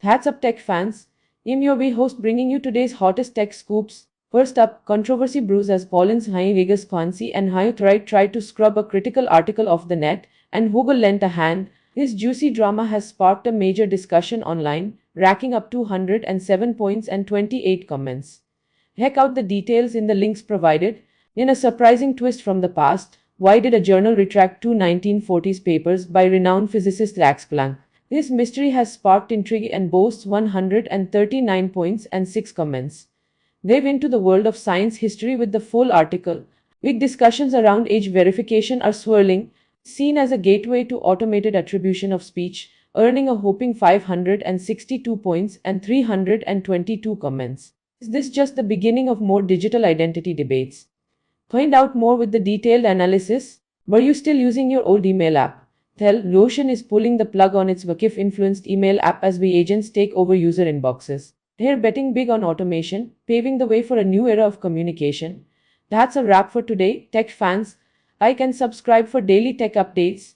Hats up tech fans. I'm your way host bringing you today's hottest tech scoops. First up, controversy brews as Pauline's High Vegas Fancy and Hayut tried to scrub a critical article off the net, and Google lent a hand. This juicy drama has sparked a major discussion online, racking up 207 points and 28 comments. Check out the details in the links provided. In a surprising twist from the past, why did a journal retract two 1940s papers by renowned physicist Max Planck? This mystery has sparked intrigue and boasts 139 points and 6 comments. Dive into the world of science history with the full article. Big discussions around age verification are swirling, seen as a gateway to automated attribution of speech, earning a whopping 562 points and 322 comments. Is this just the beginning of more digital identity debates? Find out more with the detailed analysis. Were you still using your old email app? Well, Notion is pulling the plug on its Vakif-influenced email app as we agents take over user inboxes. They're betting big on automation, paving the way for a new era of communication. That's a wrap for today, tech fans. Like and subscribe for daily tech updates.